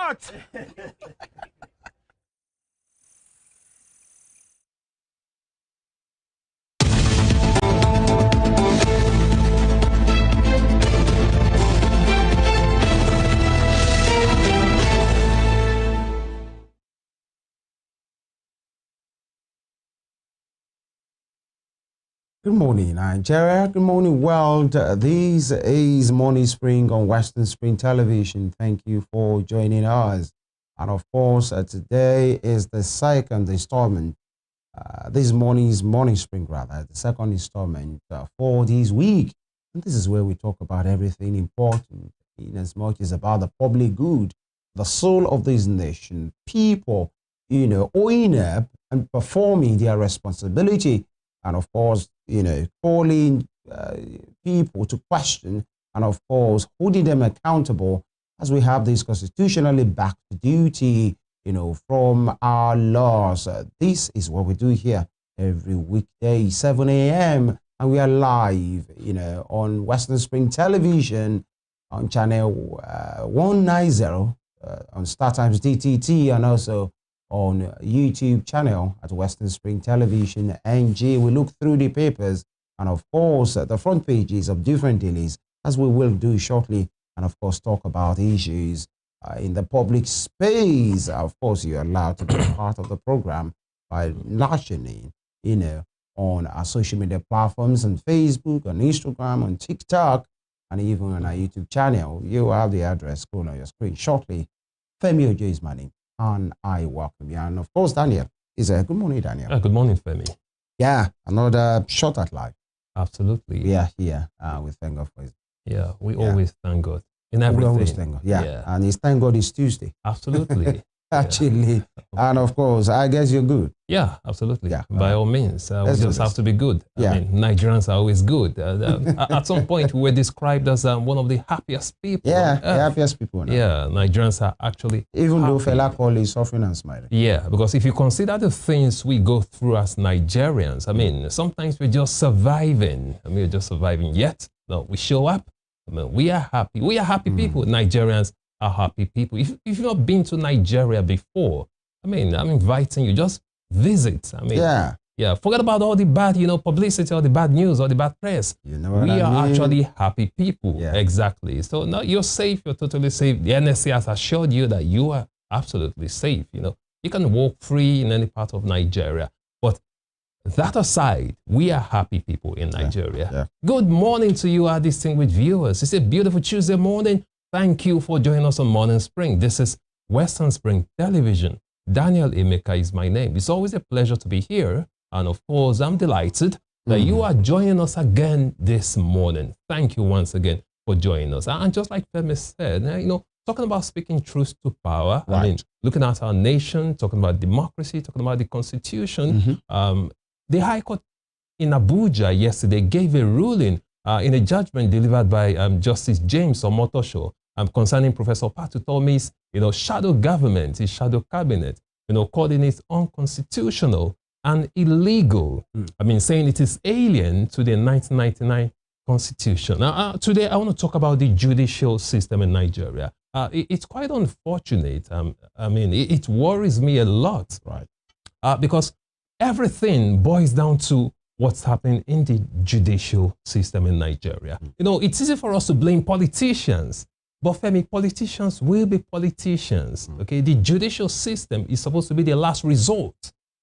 not. Good morning, Nigeria. Good morning, world. This is Morning Spring on Western Spring Television. Thank you for joining us. And of course, today is the second installment. This morning's Morning Spring, rather, the second installment for this week. And this is where we talk about everything important, in as much as about the public good, the soul of this nation, people, owing up and performing their responsibility. And of course, calling people to question and of course, holding them accountable as we have this constitutionally backed duty, from our laws. This is what we do here every weekday, 7 a.m. And we are live, on Western Spring Television on channel 190 on StarTimes DTT and also on YouTube channel at Western Spring Television NG. We look through the papers and of course the front pages of different dailies, as we will do shortly, and of course talk about issues in the public space. Of course, you're allowed to be part of the program by lashing in, on our social media platforms on Facebook, on Instagram, on TikTok, and even on our YouTube channel. You have the address scroll on your screen shortly. Femi Ojo is my name, and I welcome you. And of course, Daniel is a good morning, Daniel. Good morning, Femi. Yeah, another shot at life. Absolutely. We are here. We thank God for it. Yeah, we always thank God in everything. We always thank God. Yeah. And it's thank God it's Tuesday. Absolutely. Actually. And of course, I guess you're good. Yeah, absolutely. Yeah. By all means. We just have to be good. Yeah. I mean, Nigerians are always good. At some point, we were described as one of the happiest people. Yeah, the happiest people. Now. Yeah, Nigerians are actually even happy. Though fella call is suffering and smiling. Yeah, because if you consider the things we go through as Nigerians, I mean, sometimes we're just surviving. We're just surviving. Yet, no, we show up. I mean, we are happy. We are happy people. Nigerians are happy people. If you've not been to Nigeria before, I mean, I'm inviting you. Just visit. I mean, yeah. Forget about all the bad, publicity, or the bad news, or the bad press. You know what we I are mean? actually happy people. Yeah. Exactly. So now you're safe. You're totally safe. The NSC has assured you that you are absolutely safe. You can walk free in any part of Nigeria. But that aside, we are happy people in Nigeria. Yeah. Good morning to you, our distinguished viewers. It's a beautiful Tuesday morning. Thank you for joining us on Morning Spring. This is Western Spring Television. Daniel Emeka is my name. It's always a pleasure to be here. And of course, I'm delighted that you are joining us again this morning. Thank you once again for joining us. And just like Femi said, talking about speaking truth to power, Right. I mean, looking at our nation, talking about democracy, talking about the Constitution. The High Court in Abuja yesterday gave a ruling in a judgment delivered by Justice James Omotosho concerning Professor Patutomi's, shadow government, his shadow cabinet, calling it unconstitutional and illegal. I mean, saying it is alien to the 1999 Constitution. Now, today, I want to talk about the judicial system in Nigeria. It's quite unfortunate. I mean, it worries me a lot, Right. because everything boils down to what's happening in the judicial system in Nigeria. It's easy for us to blame politicians, but Femi, politicians will be politicians. Okay, the judicial system is supposed to be the last resort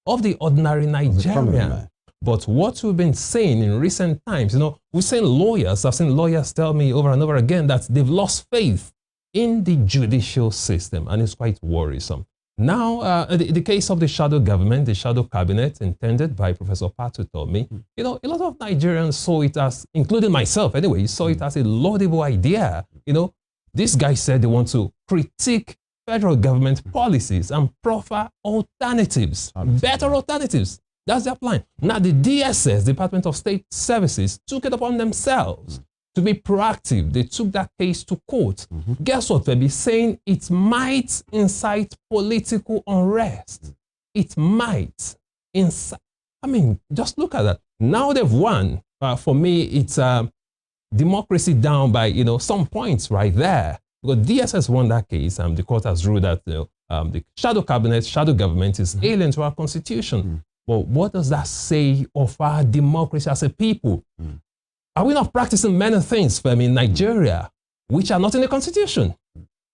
of the ordinary Nigerian. But what we've been saying in recent times, we've seen lawyers, I've seen lawyers tell me over and over again that they've lost faith in the judicial system, and it's quite worrisome. Now, the case of the shadow government, the shadow cabinet intended by Professor Patutomi, a lot of Nigerians saw it as, including myself anyway, saw it as a laudable idea. This guy said they want to critique federal government policies and proffer alternatives, better alternatives. That's their plan. Now, the DSS, Department of State Services, took it upon themselves to be proactive. They took that case to court. Guess what, baby? Saying it might incite political unrest. It might incite. I mean, just look at that. Now they've won. For me, it's democracy down by, some points right there. Because DSS won that case, the court has ruled that the shadow cabinet, shadow government is alien to our constitution. But what does that say of our democracy as a people? Are we not practicing many things, Femi, in Nigeria, which are not in the constitution?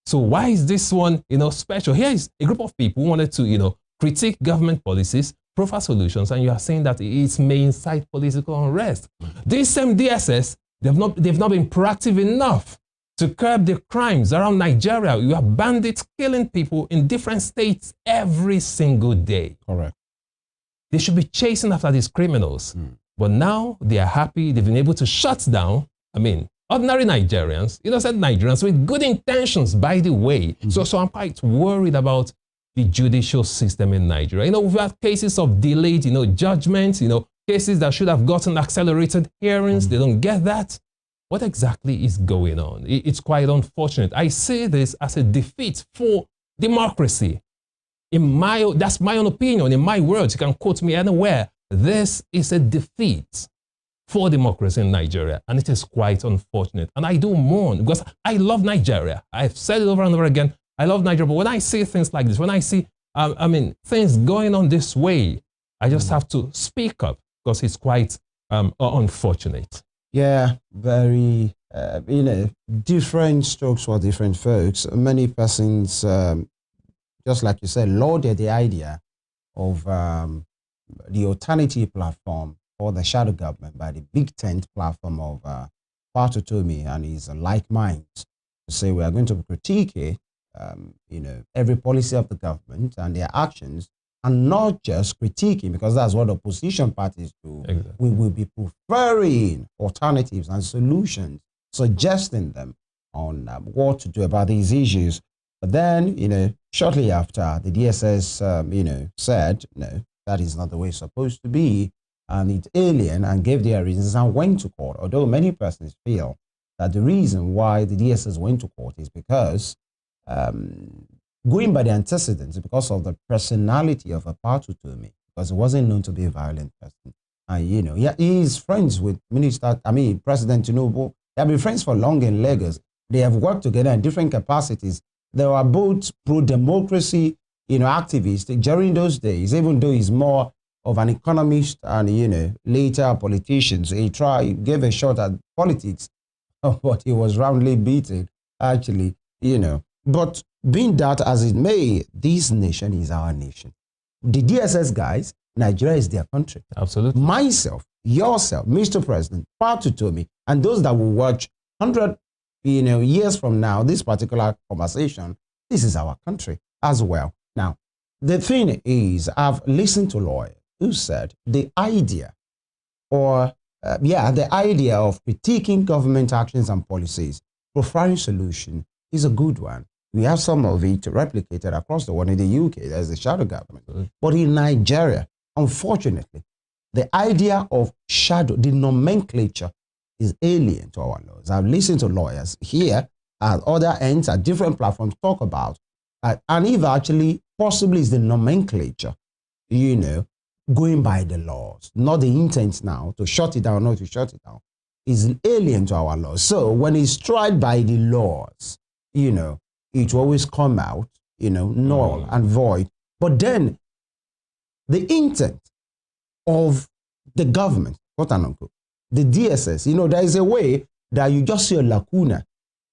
So why is this one, special? Here is a group of people who wanted to, critique government policies, profile solutions, and you are saying that it may incite political unrest. This same DSS, they've not been proactive enough to curb the crimes around Nigeria. You have bandits killing people in different states every single day. Correct. They should be chasing after these criminals. But now they are happy. They've been able to shut down, ordinary Nigerians, innocent Nigerians with good intentions, by the way. So I'm quite worried about the judicial system in Nigeria. We've had cases of delayed, judgments, cases that should have gotten accelerated hearings. They don't get that. What exactly is going on? It's quite unfortunate. I say this as a defeat for democracy. That's my own opinion. In my words, you can quote me anywhere. This is a defeat for democracy in Nigeria, and it is quite unfortunate. And I do mourn because I love Nigeria. I've said it over and over again. I love Nigeria, but when I see things like this, when I see, things going on this way, I just have to speak up because it's quite unfortunate. Yeah, very, different strokes for different folks. Many persons, just like you said, lauded the idea of the alternative platform for the shadow government by the big tent platform of Patutomi and his like minds to say we are going to critique it. Every policy of the government and their actions, and not just critiquing, because that's what opposition parties do. Exactly. We will be preferring alternatives and solutions, suggesting them on what to do about these issues. But then, shortly after, the DSS, said, no, that is not the way it's supposed to be, and it's alien, and gave their reasons and went to court. Although many persons feel that the reason why the DSS went to court is because going by the antecedents, because of the personality of a Patutomi, because he wasn't known to be a violent person. And, he is friends with President Tinubu. They have been friends for long in Lagos. They have worked together in different capacities. They were both pro-democracy, activists during those days, even though he's more of an economist and, later a politician. So he gave a shot at politics, but he was roundly beaten, actually, But being that as it may, this nation is our nation. The DSS guys, Nigeria is their country. Absolutely. Myself, yourself, Mr. President, Patutomi, and those that will watch 100 years from now, this particular conversation, this is our country as well. Now, the thing is, I've listened to lawyers who said the idea of critiquing government actions and policies, profiling solution is a good one. We have some of it replicated across the world. In the UK, there's the shadow government. But in Nigeria, unfortunately, the idea of shadow, the nomenclature, is alien to our laws. I've listened to lawyers here at other ends, at different platforms, talk about, and if actually possibly is the nomenclature, going by the laws, not the intent now to shut it down or not to shut it down, is alien to our laws. So when it's tried by the laws, it will always come out, null and void. But then the intent of the government, quote unquote, the DSS, there is a way that you just see a lacuna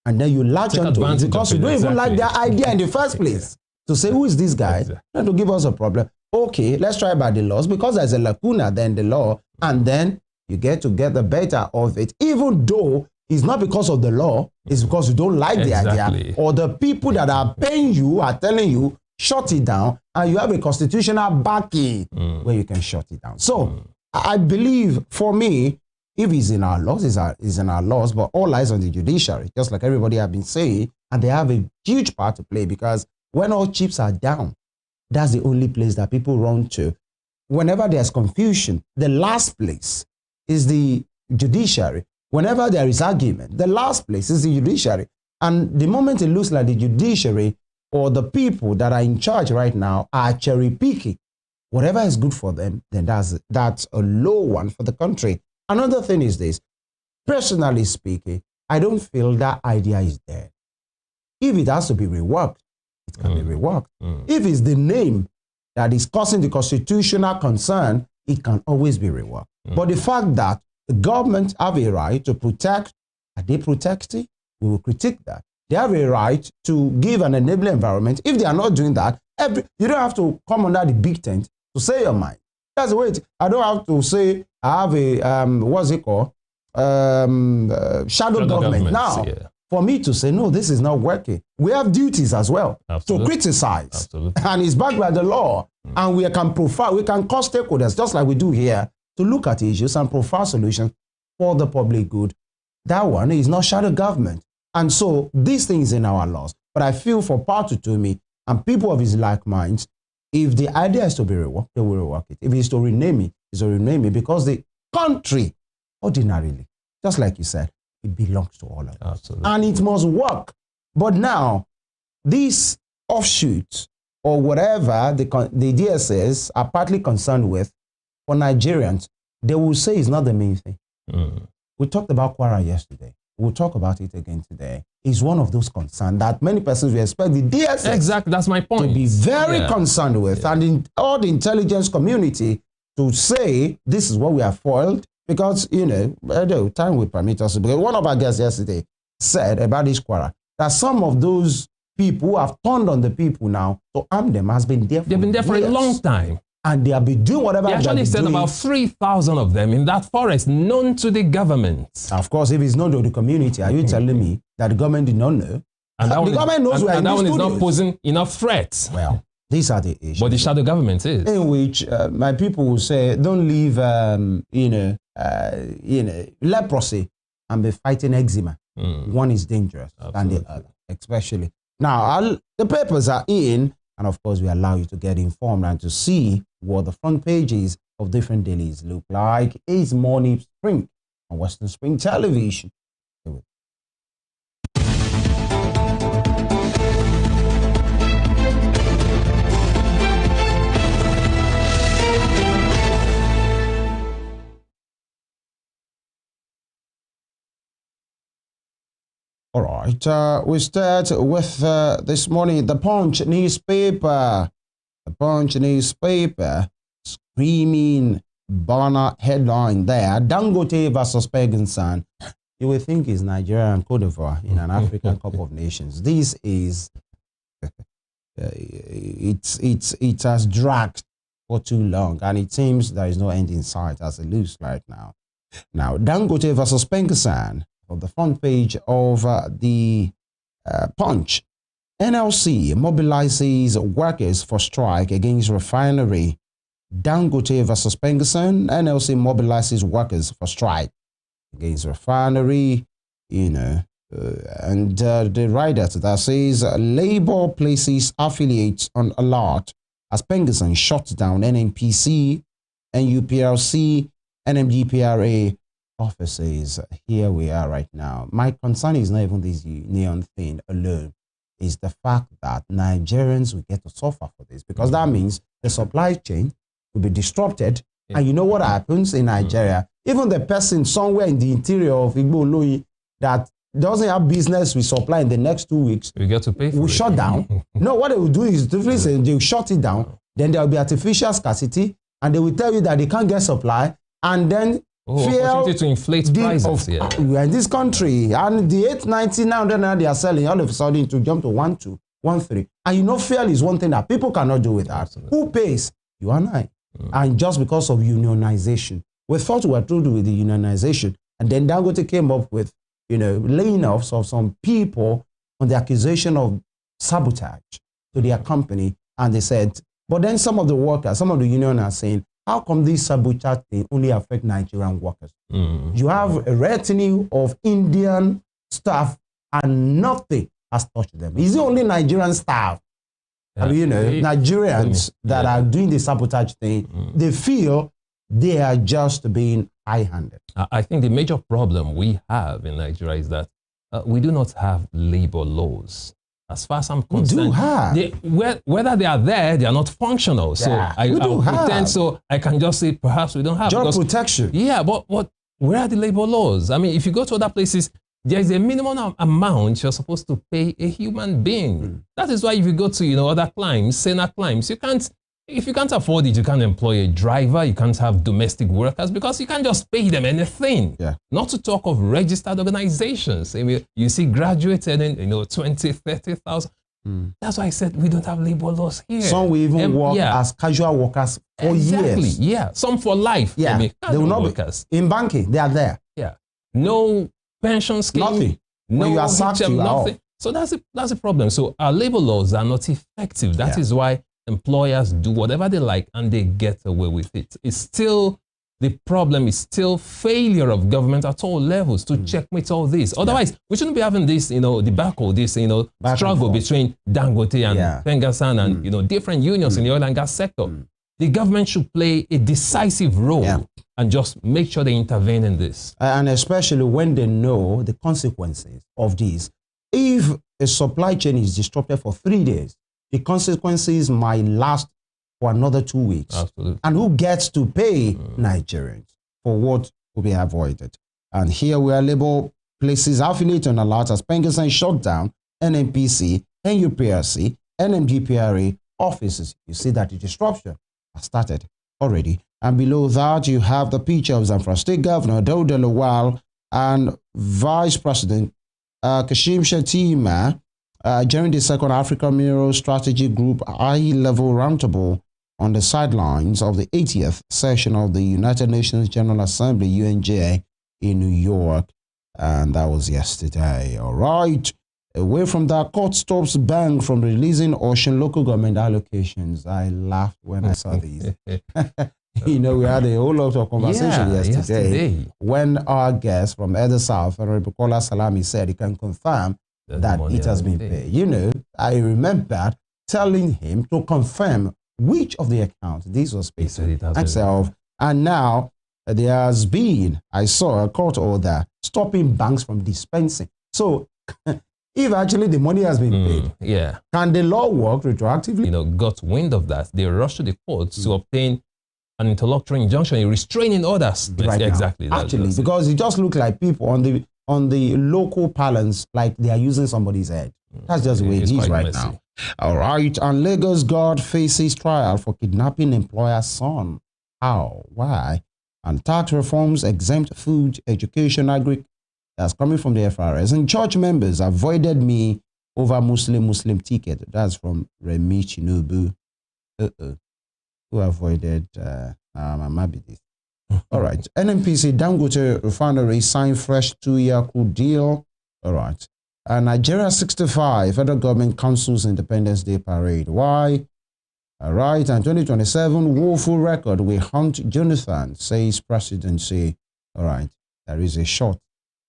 and then you latch onto it because you don't even like their idea in the first place. To say, who is this guy? Trying to give us a problem. Okay, let's try by the laws because there's a lacuna then the law, and then you get to get the better of it, even though it's not because of the law, it's because you don't like the idea, or the people that are paying you are telling you, shut it down, and you have a constitutional backing where you can shut it down. So I believe, for me, if it's in our laws, it's in our laws, but all lies on the judiciary, just like everybody have been saying, and they have a huge part to play because when all chips are down, that's the only place that people run to. Whenever there's confusion, the last place is the judiciary. Whenever there is argument, the last place is the judiciary. And the moment it looks like the judiciary or the people that are in charge right now are cherry picking, whatever is good for them, then that's a low one for the country. Another thing is this, personally speaking, I don't feel that idea is dead. If it has to be reworked, it can be reworked. If it's the name that is causing the constitutional concern, it can always be reworked. But the fact that the government have a right to protect, are they protecting? We will critique that. They have a right to give an enabling environment. If they are not doing that, you don't have to come under the big tent to say your mind. That's the way I don't have to say I have a, what's it called? Shadow government. Now, for me to say, no, this is not working. We have duties as well to criticize. And it's backed by the law. And we can profile, we can call stakeholders, just like we do here, to look at issues and profile solutions for the public good. That one is not shadow government. And so these things in our laws. But I feel for power to me and people of his like minds, if the idea is to be reworked, they will rework it. If it's to rename it, it's to rename it, because the country, ordinarily, just like you said, it belongs to all of us. Absolutely. And it must work. But now, these offshoots or whatever the DSS are partly concerned with, for Nigerians, they will say it's not the main thing. We talked about Kwara yesterday. We'll talk about it again today. It's one of those concerns that many persons will expect the DSS exactly, that's my point. to be very concerned with, and in all the intelligence community to say this is what we have foiled, because, you know, time will permit us. Because one of our guests yesterday said about this Kwara that some of those people who have turned on the people now to arm them has been there for They've been there for years. a long time. And they have been doing whatever they actually said doing. About 3,000 of them in that forest, known to the government. Of course, if it's known to the community, are you telling me that the government did not know? And the government knows and that one studios. is not posing enough threats. Well, these are the issues. But the shadow government is. In which my people will say, don't leave, leprosy and be fighting eczema. One is dangerous than the other, especially. Now, the papers are in, and of course, we allow you to get informed and to see what the front pages of different dailies look like. It's Morning Spring on Western Spring Television. All right, we start with this morning, the Punch newspaper. The Punch newspaper screaming banner headline there. Dangote versus Peginsan. You will think it's Nigeria and Cote d'Ivoire in an African Cup of Nations. This is, it has dragged for too long, and it seems there is no end in sight as it looks right now. Now, Dangote versus Peginsan. On the front page of the Punch, NLC mobilizes workers for strike against refinery. Dangote versus Peginsan, NLC mobilizes workers for strike against refinery, and the writer that says Labour places affiliates on alert as Peginsan shuts down NNPC, NUPLC, NMGPRA offices. Here we are right now. My concern is not even this neon thing alone. It's the fact that Nigerians will get to suffer for this, because that means the supply chain will be disrupted. And you know what happens in Nigeria? Even the person somewhere in the interior of Igbo Oloi that doesn't have business with supply in the next 2 weeks, we get to pay for will it. shut down. No, what they will do is they will shut it down. Then there will be artificial scarcity, and they will tell you that they can't get supply, and then opportunity to inflate prices. We are in this country, and the 890, 900 they are selling, all of a sudden to jump to 12, 13. And you know, fuel is one thing that people cannot do without. Absolutely. Who pays? You and I. And just because of unionization, we thought we were through with the unionization, and then Dangote came up with, laying offs of some people on the accusation of sabotage to their company, and they said, but then some of the workers, some of the union are saying, how come this sabotage thing only affect Nigerian workers? You have a retinue of Indian staff and nothing has touched them. It's the only Nigerian staff. I mean, Nigerians that are doing the sabotage thing, they feel they are just being high-handed. I think the major problem we have in Nigeria is that we do not have labor laws. As far as I'm concerned, we do have. Whether they are there, they are not functional. So I will pretend so I can just say perhaps we don't have job protection. Yeah, but where are the labor laws? I mean, if you go to other places, there is a minimum amount you're supposed to pay a human being. That is why if you go to, other climes, Senate climes, if you can't afford it, you can't employ a driver, you can't have domestic workers because you can't just pay them anything. Yeah. Not to talk of registered organizations. I mean, you see graduates earning, 20, 30,000. That's why I said we don't have labor laws here. Some will even work as casual workers for years. Yeah. Some for life. Yeah. I mean, they will not workers. be in banking. They are there. Yeah. No pension scheme. Nothing. No when you are sacked, you are nothing. So that's a problem. So our labor laws are not effective. That is why employers do whatever they like and they get away with it. The problem is still failure of government at all levels to checkmate all this. Otherwise, we shouldn't be having this, debacle, this, struggle between Dangote and Pengasan and, different unions in the oil and gas sector. The government should play a decisive role and just make sure they intervene in this. And especially when they know the consequences of this. If a supply chain is disrupted for 3 days, the consequences might last for another 2 weeks. Absolutely. And who gets to pay Nigerians for what will be avoided? And here we are label places affiliate on alert as Pengasan shut down NNPC, NUPRC, NMDPRA offices. You see that the disruption has started already. And below that, you have the picture of Zamfara State Governor Dauda Lawal and Vice President Kashim Shettima during the second African Mineral Strategy Group high-level roundtable on the sidelines of the 80th session of the United Nations General Assembly, UNGA, in New York. And that was yesterday. All right. Away from that, court stops bank from releasing Ocean local government allocations. I laughed when I saw these. We had a whole lot of conversation yesterday when our guest from Edo South, Honorable Kola Salami, said he can confirm that it has been paid. I remember telling him to confirm which of the accounts this was paid to myself. And now there has been, I saw a court order stopping banks from dispensing. So if actually the money has been paid, can the law work retroactively? Got wind of that. They rushed to the courts to obtain an interlocutory injunction, a restraining orders. Right exactly. Actually, because it just looked like people on the local parlance, like they are using somebody's head. That's just the way it is right now. All right. And Lagos God faces trial for kidnapping employer's son. How? Why? And tax reforms exempt food, education, agri. That's coming from the FRS. And church members avoided me over Muslim ticket. That's from Remi Chinubu. Who avoided Mamabidis. All right. NNPC Dangote refinery signed fresh 2-year crude deal. All right. And Nigeria 65 federal government councils Independence Day parade. Why? All right. And 2027 woeful record will hunt Jonathan, says presidency. All right. There is a shot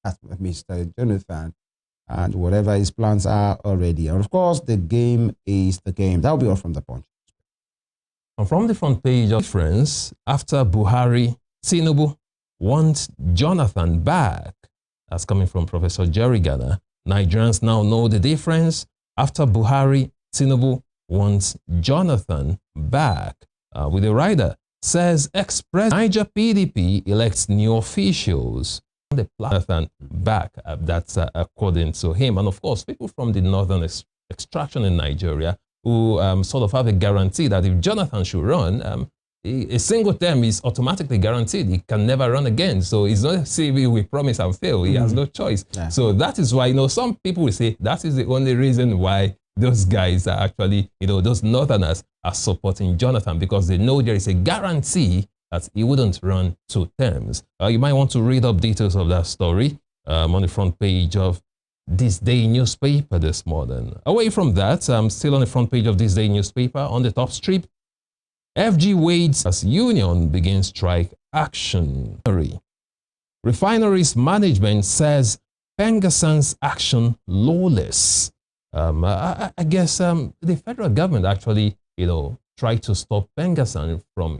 at Mr. Jonathan and whatever his plans are already. And of course, the game is the game. That'll be all from the Punch. And from the front page of friends, after Buhari, Tinubu wants Jonathan back. That's coming from Professor Jerry Gana. Nigerians now know the difference. After Buhari, Tinubu wants Jonathan back. With the writer, says Express Niger PDP elects new officials. The Jonathan back, that's according to him. And of course, people from the northern extraction in Nigeria who sort of have a guarantee that if Jonathan should run, a single term is automatically guaranteed. He can never run again. So it's not CV we promise and fail. He has no choice. Yeah. So that is why, some people will say that is the only reason why those guys are actually, those northerners are supporting Jonathan, because they know there is a guarantee that he wouldn't run 2 terms. You might want to read up details of that story on the front page of This Day newspaper this morning. Away from that, I'm still on the front page of This Day newspaper. On the top strip, FG Wade's as union begins strike action. Refineries management says Pengasan's action lawless. I guess the federal government actually, tried to stop Pengasan from,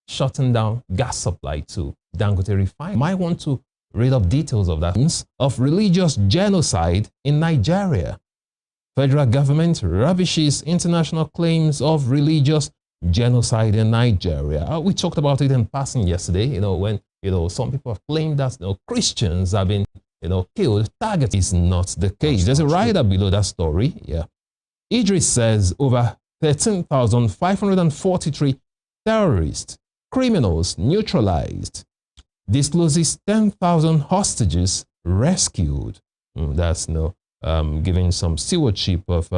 shutting down gas supply to Dangote refinery. Might want to read up details of that. Of religious genocide in Nigeria. Federal government rubbishes international claims of religious genocide in Nigeria. We talked about it in passing yesterday, when, some people have claimed that Christians have been killed. Target is not the case. There's a rider below that story. Yeah. Idris says over 13,543 terrorists, criminals neutralized. Discloses 10,000 hostages rescued. That's giving some stewardship of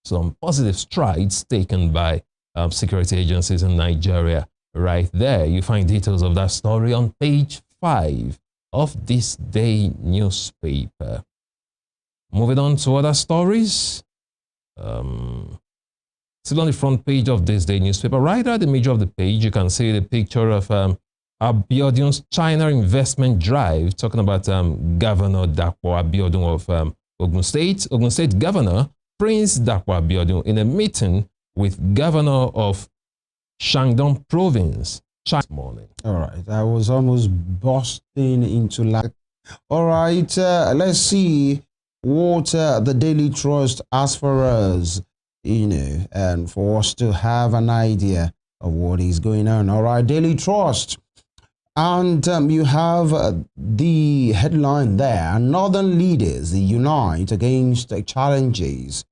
some positive strides taken by security agencies in Nigeria. Right there, you find details of that story on page 5 of this day newspaper. Moving on to other stories. Still on the front page of this day newspaper, right at the middle of the page, you can see the picture of Abiodun's China investment drive, talking about Governor Dapo Abiodun of Ogun State. Ogun State Governor Prince Dapo Abiodun in a meeting with Governor of Shandong Province China this morning. All right, I was almost busting into life. All right, let's see what the Daily Trust has for us, and for us to have an idea of what is going on. All right, Daily Trust. And you have the headline there: Northern leaders unite against challenges.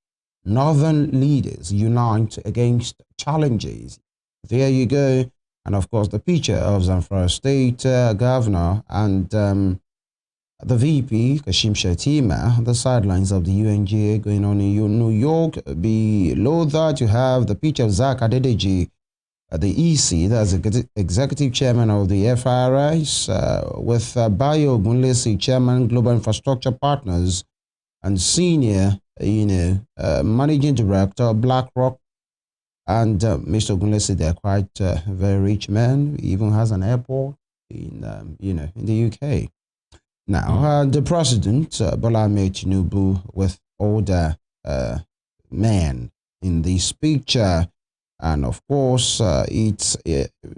Northern leaders unite against challenges. There you go. And of course, the picture of Zamfara State Governor and the VP, Kashim Shettima, on the sidelines of the UNGA going on in New York. Below that, you have the picture of Zach Adedeji, the EC, that's the executive chairman of the FRS, with Bayo Ogunlesi, chairman, Global Infrastructure Partners, and senior, managing director of BlackRock. And Mr. Ogunlesi, they're quite very rich man. He even has an airport in, in the UK. Now, the president, Bola Ahmed Tinubu, with older men in this picture. And of course, it's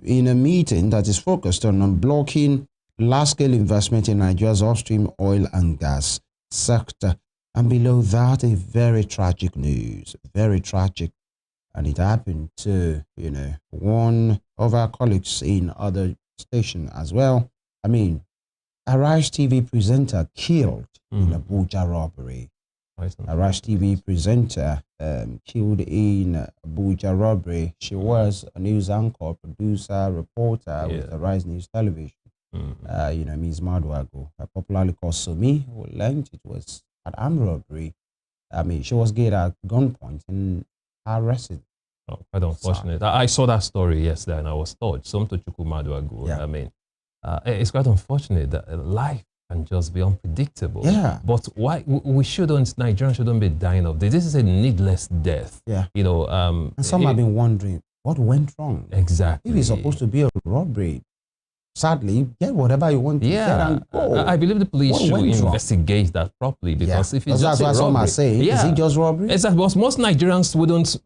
in a meeting that is focused on unblocking large-scale investment in Nigeria's upstream oil and gas sector. And below that, a very tragic news, very tragic. And it happened to, one of our colleagues in other station as well. I mean, Arise TV presenter killed in a Abuja robbery. Arise TV presenter killed in Abuja robbery. She was a news anchor, producer, reporter with Arise News Television. Ms. Madwago, popularly called Sumi, who learned it was an armed robbery. I mean, she was get at gunpoint and arrested. Oh, quite unfortunate. I saw that story yesterday and I was touched. Some to Chuku Madwago. I mean, it's quite unfortunate that life can just be unpredictable. Yeah. But why Nigerians shouldn't be dying of this. This is a needless death. Yeah. And some have been wondering what went wrong. Exactly. If it's supposed to be a robbery, sadly, get whatever you want to get and go. I believe the police should investigate that properly, because if it's that's what some are saying. Is it just robbery? Exactly. Because most Nigerians wouldn't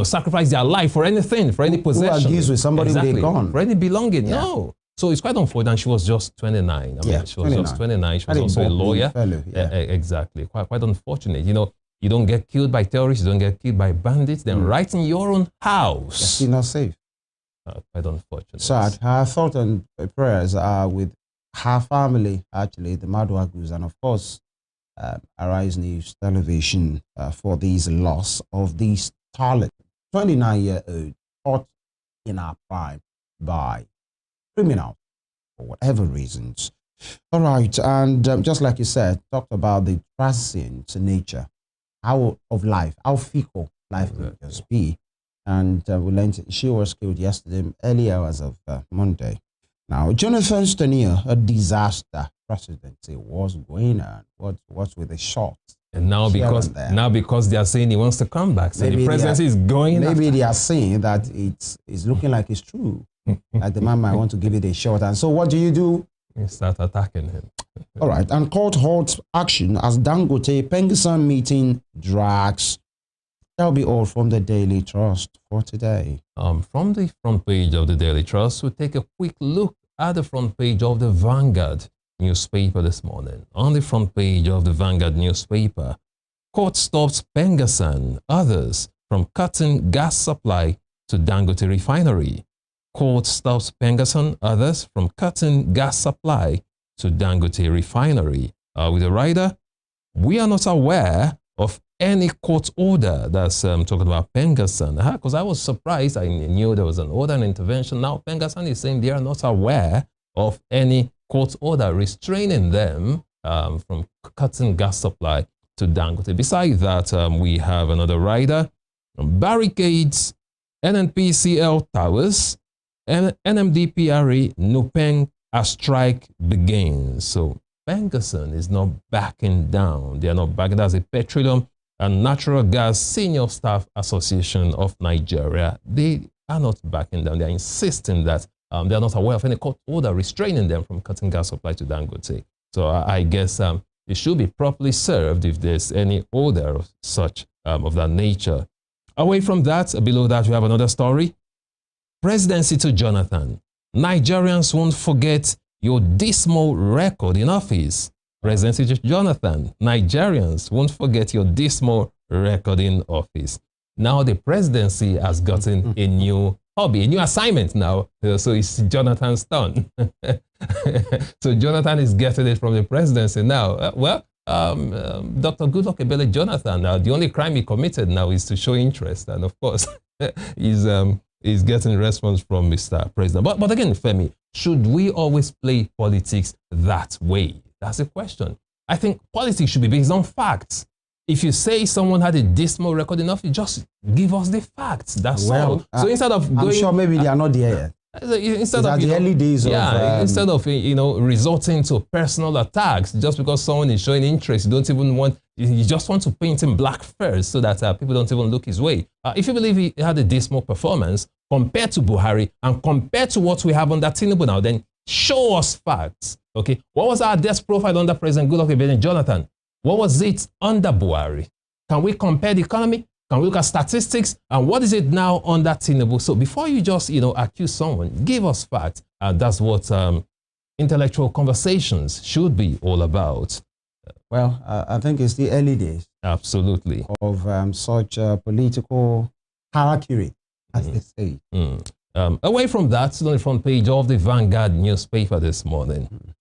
sacrifice their life for anything, for any possession. Who agrees with somebody with a gun? For any belonging. No. So it's quite unfortunate. She was just 29. I mean, she was just 29. She was also a lawyer. Exactly. Quite unfortunate. You don't get killed by terrorists. You don't get killed by bandits. Then right in your own house. You're still not safe. Quite unfortunate. Sad. Our thoughts and prayers are with her family, actually, the Madwagus, and of course, Arise News Television for this loss of this talent, 29-year-old, caught in our prime by criminals for whatever reasons. All right, and just like you said, talked about the transient nature of life, how fickle life can just be. And we learned she was killed yesterday, early hours of Monday. Now, Jonathan's tenure, a disaster presidency was going on. What's with the shots? And now because they are saying he wants to come back, so maybe the presidency is going. Maybe they are saying that it's looking like it's true. Like the man might want to give it a shot. And so what do? You start attacking him. All right. And court holds action as Dangote Pengusan meeting drags. That'll be all from the Daily Trust for today. From the front page of the Daily Trust, we'll take a quick look at the front page of the Vanguard newspaper this morning. On the front page of the Vanguard newspaper, court stops Pengusan, others from cutting gas supply to Dangote refinery. Court stops Pengusan, others from cutting gas supply to Dangote refinery. With the rider, we are not aware of any court order that's talking about Pengassan. Because I was surprised. I knew there was an order and intervention. Now Pengassan is saying they are not aware of any court order restraining them from cutting gas supply to Dangote. Besides that, we have another rider. Barricades, NNPCL towers, and NMDPRA, Nupeng, a strike begins. So Pengassan is not backing down. They are not backing down. As a Petroleum and Natural Gas Senior Staff Association of Nigeria, they are not backing down. They are insisting that they are not aware of any court order restraining them from cutting gas supply to Dangote. So I guess it should be properly served if there's any order of such of that nature. Away from that, below that, we have another story. Presidency to Jonathan. Nigerians won't forget your dismal record in office. Presidency to Jonathan. Nigerians won't forget your dismal record in office. Now the presidency has gotten a new hobby, a new assignment now. So it's Jonathan's turn. So Jonathan is getting it from the presidency now. Dr. Goodluck Ebele Jonathan, the only crime he committed now is to show interest. And of course, he's getting response from Mr. President. But again, Femi, should we always play politics that way? That's the question. I think politics should be based on facts. If you say someone had a dismal record enough, you just give us the facts. That's all. So instead of going, I'm sure maybe they are not there yet. Instead of the early days instead of resorting to personal attacks just because someone is showing interest, you just want to paint him black first so that people don't even look his way. If you believe he had a dismal performance compared to Buhari and compared to what we have under Tinubu now, then show us facts. Okay, what was our death profile under President Goodluck Ebele Jonathan? What was it under Buhari? Can we compare the economy? Can we look at statistics? And what is it now under Tinubu? So before you just, accuse someone, give us facts. And that's what intellectual conversations should be all about. Well, I think it's the early days. Absolutely. Of such political hierarchy, as they say. Away from that, on the front page of the Vanguard newspaper this morning.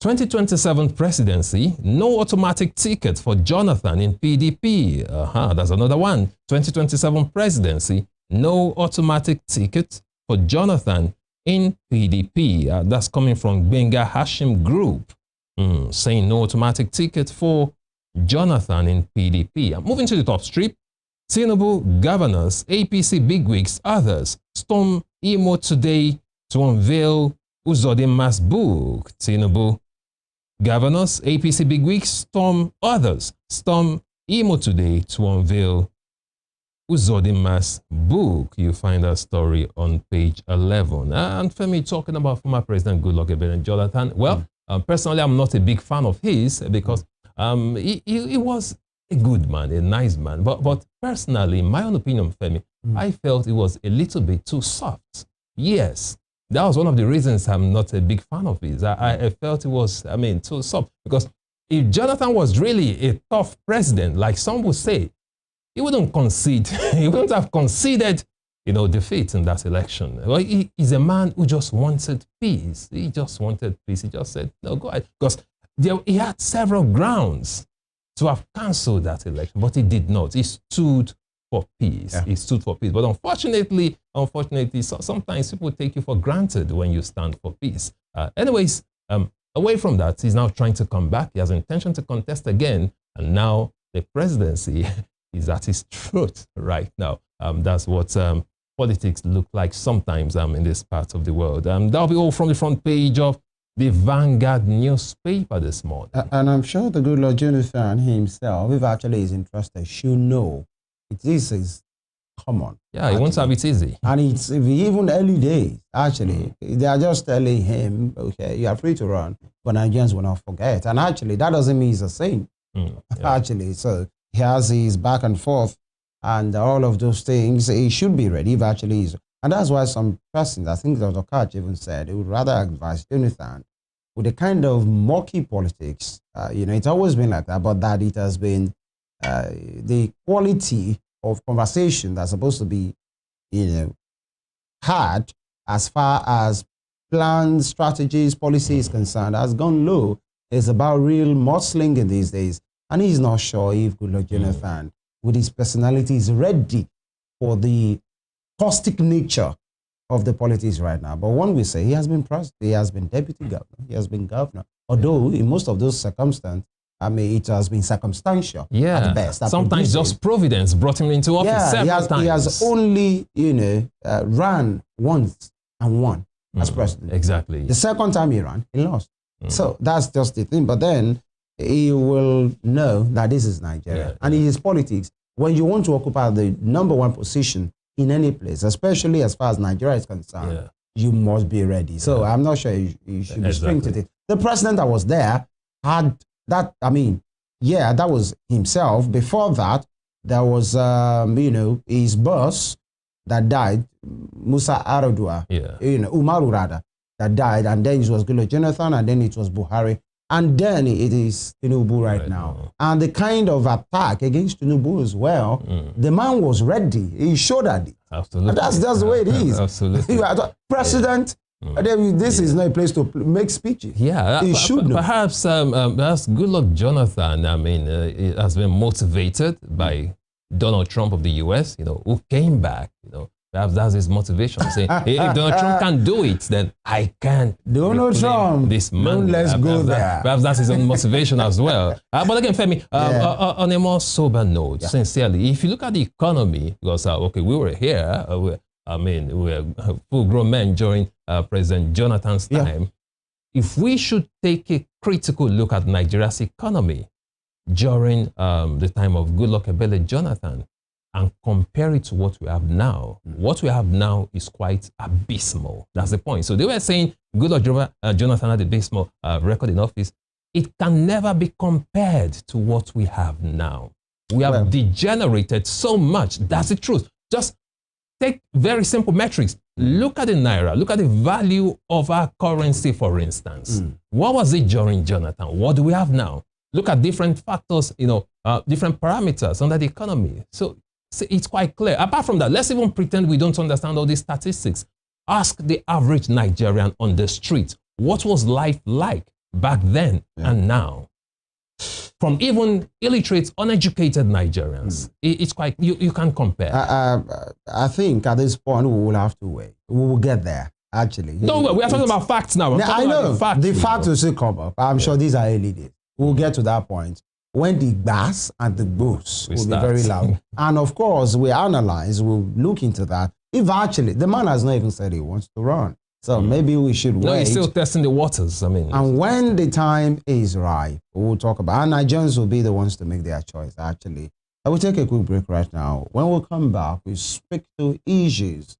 2027 presidency, no automatic ticket for Jonathan in PDP. That's another one. 2027 presidency, no automatic ticket for Jonathan in PDP. That's coming from Benga Hashim Group, saying no automatic ticket for Jonathan in PDP. Moving to the top strip, Tinubu governors, APC bigwigs, others storm Imo today to unveil Uzodinma's book. Tinubu governors, APC bigwigs, storm Imo today to unveil Uzodinma's book. You find that story on page 11. And Femi, talking about former President Goodluck Ebele Jonathan. Well, personally, I'm not a big fan of his because he was a good man, a nice man. But personally, in my own opinion, Femi, I felt it was a little bit too soft. Yes. That was one of the reasons I'm not a big fan of his. I felt it was, too soft. Because if Jonathan was really a tough president, like some would say, he wouldn't concede. He wouldn't have conceded, defeat in that election. Well, he's a man who just wanted peace. He just wanted peace. He just said, no, go ahead. Because he had several grounds to have cancelled that election, but he did not. He stood for peace. Yeah. He stood for peace. But unfortunately, sometimes people take you for granted when you stand for peace. Anyways, away from that, he's now trying to come back. He has intention to contest again. And now the presidency is at his throat right now. That's what politics look like sometimes in this part of the world. That'll be all from the front page of the Vanguard newspaper this morning. And I'm sure the good Lord Jonathan himself, if actually is interested, should know this is common. Yeah, he wants to have it easy. And it's even early days, actually. They are just telling him, okay, you are free to run, but Nigerians will not forget. And actually, that doesn't mean he's a saint. Actually, so he has his back and forth and all of those things. He should be ready if actually is. And that's why some persons, I think Dr. Koch even said, he would rather advise Jonathan with the kind of murky politics, it's always been like that, but that it has been the quality of conversation that's supposed to be, had as far as plans, strategies, policy is concerned has gone low. It's about real mudslinging these days. And he's not sure if Goodluck Jonathan, with his personality, is ready for the caustic nature of the politics right now. But one will say he has been president, he has been deputy governor, he has been governor. Although in most of those circumstances, I mean, it has been circumstantial at the best. Sometimes just providence brought him into office several times. He has only, ran once and won as president. Exactly. The second time he ran, he lost. So that's just the thing. But then he will know that this is Nigeria. And in his politics, when you want to occupy the #1 position in any place, especially as far as Nigeria is concerned, you must be ready. So I'm not sure you should be string to it. The president that was there had that, I mean, that was himself. Before that, there was, his boss that died, Musa Aradua, Umaru rather, that died. And then it was Goodluck Jonathan, and then it was Buhari. And then it is Tinubu right now. And the kind of attack against Tinubu as well, the man was ready. He showed at it. Absolutely. And that's the way it is. Absolutely. President, this is not a place to make speeches. Yeah, he should know. Perhaps Goodluck Jonathan, I mean, has been motivated by Donald Trump of the US, who came back, Perhaps that's his motivation. Saying, if Donald Trump can do it, then I can. Donald Trump, this man. Let's go there. Perhaps that's his own motivation as well. But again, Femi, on a more sober note, sincerely, if you look at the economy, because we were here. We were full-grown men during President Jonathan's time. If we should take a critical look at Nigeria's economy during the time of Goodluck Ebele Jonathan, and compare it to what we have now. What we have now is quite abysmal. That's the point. So they were saying Goodluck Jonathan had a abysmal record in office. It can never be compared to what we have now. We have degenerated so much. That's the truth. Just take very simple metrics. Look at the Naira. Look at the value of our currency, for instance. What was it during Jonathan? What do we have now? Look at different factors, different parameters under the economy. So it's quite clear. Apart from that, let's even pretend we don't understand all these statistics. Ask the average Nigerian on the street, what was life like back then and now? From even illiterate, uneducated Nigerians, it's quite, you can't compare. I think at this point we will have to wait. We will get there, actually. No, we are talking about facts now. I know, the facts will still come up. I'm sure these are early days. We'll get to that point when the bass and the boost will be very loud. And of course, we analyze, we'll look into that. If actually, the man has not even said he wants to run. So maybe we should wait. No, he's still testing the waters. And when the time is right, we'll talk about it. And Nigerians will be the ones to make their choice, actually. I will take a quick break right now. When we come back, we speak to issues.